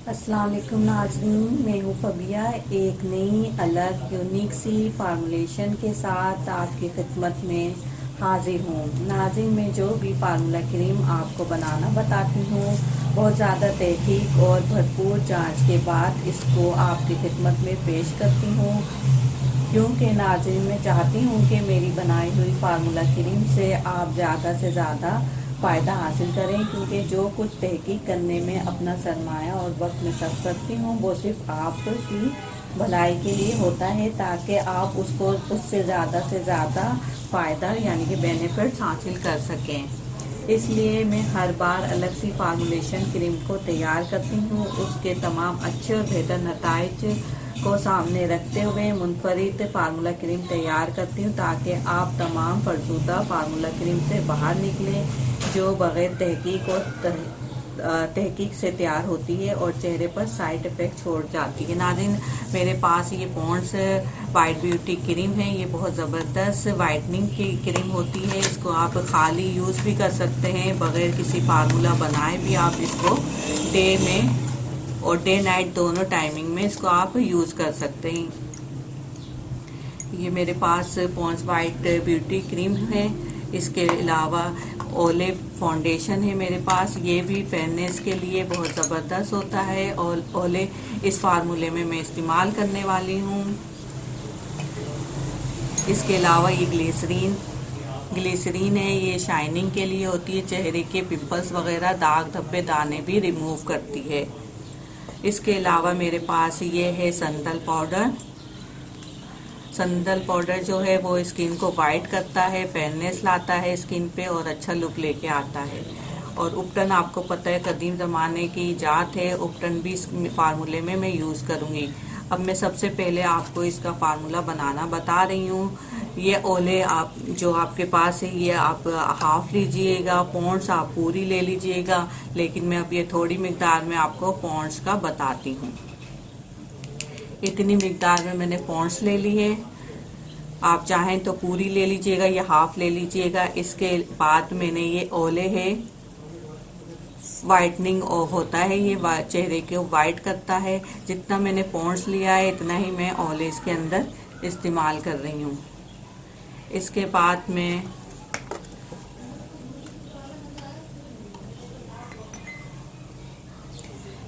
अस्सलाम वालेकुम नाज़रीन, मैं हूँ फबिया। एक नई अलग यूनिक सी फार्मूलेशन के साथ आपकी खिदमत में हाजिर हूँ। नाज़रीन, मैं जो भी फार्मूला क्रीम आपको बनाना बताती हूँ, बहुत ज़्यादा तहकीक और भरपूर जांच के बाद इसको आपकी खिदमत में पेश करती हूँ, क्योंकि नाज़रीन मैं चाहती हूँ कि मेरी बनाई हुई फार्मूला क्रीम से आप ज़्यादा से ज़्यादा फ़ायदा हासिल करें, क्योंकि जो कुछ तहकीक करने में अपना सरमाया और वक्त में सर्फ करती हूँ वो सिर्फ आपकी भलाई के लिए होता है, ताकि आप उसको उससे ज़्यादा फ़ायदा यानी कि बेनिफिट्स हासिल कर सकें। इसलिए मैं हर बार अलग सी फार्मूलेशन क्रीम को तैयार करती हूँ, उसके तमाम अच्छे और बेहतर नताइज को सामने रखते हुए मुनफरिद फार्मूला क्रीम तैयार करती हूँ, ताकि आप तमाम फरसूदा फार्मूला क्रीम से बाहर निकलें जो बग़ैर तहकीक और तहकीक से तैयार होती है और चेहरे पर साइड इफ़ेक्ट छोड़ जाती है। नाज़रीन, मेरे पास ये पॉन्ड्स वाइट ब्यूटी क्रीम है। ये बहुत ज़बरदस्त वाइटनिंग की क्रीम होती है। इसको आप खाली यूज़ भी कर सकते हैं, बग़ैर किसी फार्मूला बनाए भी आप इसको डे में और डे नाइट दोनों टाइमिंग में इसको आप यूज़ कर सकते हैं। ये मेरे पास पॉन्ड्स वाइट ब्यूटी क्रीम है। इसके अलावा ओले फाउंडेशन है मेरे पास। ये भी फेयरनेस के लिए बहुत ज़बरदस्त होता है और ओले इस फार्मूले में मैं इस्तेमाल करने वाली हूँ। इसके अलावा ये ग्लिसरीन है। ये शाइनिंग के लिए होती है, चेहरे के पिंपल्स वगैरह दाग धब्बे दाने भी रिमूव करती है। इसके अलावा मेरे पास ये है संदल पाउडर। संदल पाउडर जो है वो स्किन को वाइट करता है, फेयरनेस लाता है स्किन पे और अच्छा लुक लेके आता है। और उपटन आपको पता है कदीम ज़माने की इजाद है, उपटन भी इस फार्मूले में मैं यूज़ करूँगी। अब मैं सबसे पहले आपको इसका फार्मूला बनाना बता रही हूँ। ये ओले आप जो आपके पास है ये आप हाफ लीजिएगा, पॉन्ड्स आप पूरी ले लीजिएगा, लेकिन मैं अब ये थोड़ी मिकदार में आपको पॉन्ड्स का बताती हूँ। इतनी मिकदार में मैंने पॉन्ड्स ले ली है। आप चाहें तो पूरी ले लीजिएगा या हाफ ले लीजिएगा। इसके बाद मैंने ये ओले है, वाइटनिंग होता है, ये चेहरे को वाइट करता है। जितना मैंने पॉन्ड्स लिया है इतना ही मैं ओले इसके अंदर इस्तेमाल कर रही हूँ। इसके बाद मैं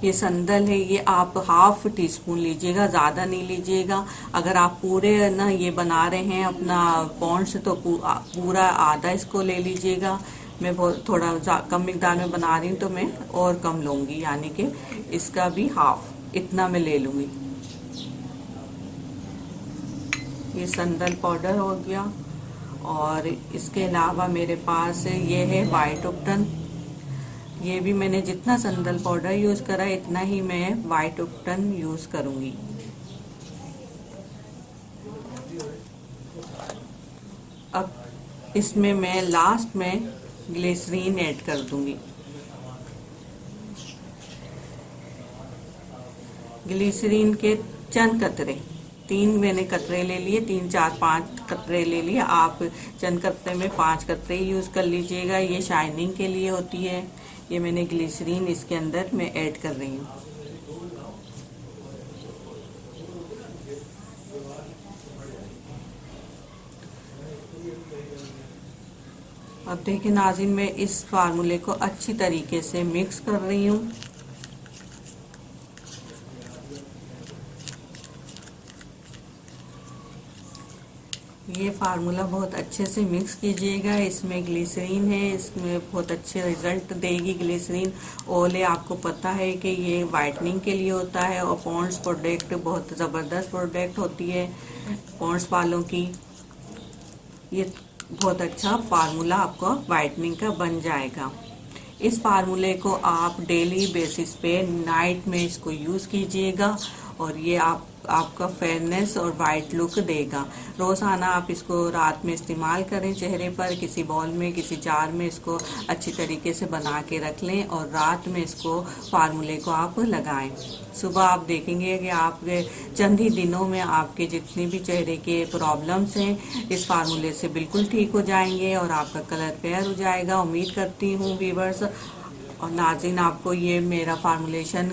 ये संदल है, ये आप हाफ टी स्पून लीजिएगा, ज़्यादा नहीं लीजिएगा। अगर आप पूरे ना ये बना रहे हैं अपना पॉन्ड्स तो पूरा आधा इसको ले लीजिएगा। मैं बहुत थोड़ा कम मिकदार में बना रही हूँ तो मैं और कम लूँगी, यानी कि इसका भी हाफ इतना मैं ले लूँगी। ये संदल पाउडर हो गया। और इसके अलावा मेरे पास ये है वाइट उपटन। ये भी मैंने जितना संदल पाउडर यूज़ करा इतना ही मैं वाइट उपटन यूज़ करूँगी। अब इसमें मैं लास्ट में ग्लिसरीन ऐड कर दूँगी। ग्लिसरीन के चंद कतरे, 3 मैंने कतरे ले लिए, 3 4 5 कतरे ले लिए। आप चंद कतरे में 5 कतरे यूज़ कर लीजिएगा। ये शाइनिंग के लिए होती है। ये मैंने ग्लिसरीन इसके अंदर मैं ऐड कर रही हूँ। अब देखिए नाज़रीन, मैं इस फार्मूले को अच्छी तरीके से मिक्स कर रही हूँ। ये फार्मूला बहुत अच्छे से मिक्स कीजिएगा। इसमें ग्लिसरीन है, इसमें बहुत अच्छे रिजल्ट देगी ग्लिसरीन। ओले आपको पता है कि ये वाइटनिंग के लिए होता है और पॉन्ड्स प्रोडक्ट बहुत ज़बरदस्त प्रोडक्ट होती है पॉन्ड्स वालों की। ये बहुत अच्छा फार्मूला आपको वाइटनिंग का बन जाएगा। इस फार्मूले को आप डेली बेसिस पे नाइट में इसको यूज़ कीजिएगा और ये आपका फेयरनेस और वाइट लुक देगा। रोज़ाना आप इसको रात में इस्तेमाल करें चेहरे पर, किसी बॉल में किसी जार में इसको अच्छी तरीके से बना के रख लें और रात में इसको फार्मूले को आप लगाएं। सुबह आप देखेंगे कि आपके चंद ही दिनों में आपके जितनी भी चेहरे के प्रॉब्लम्स हैं इस फार्मूले से बिल्कुल ठीक हो जाएंगे और आपका कलर फेयर हो जाएगा। उम्मीद करती हूँ व्यूअर्स और नाज़रीन आपको ये मेरा फार्मूलेशन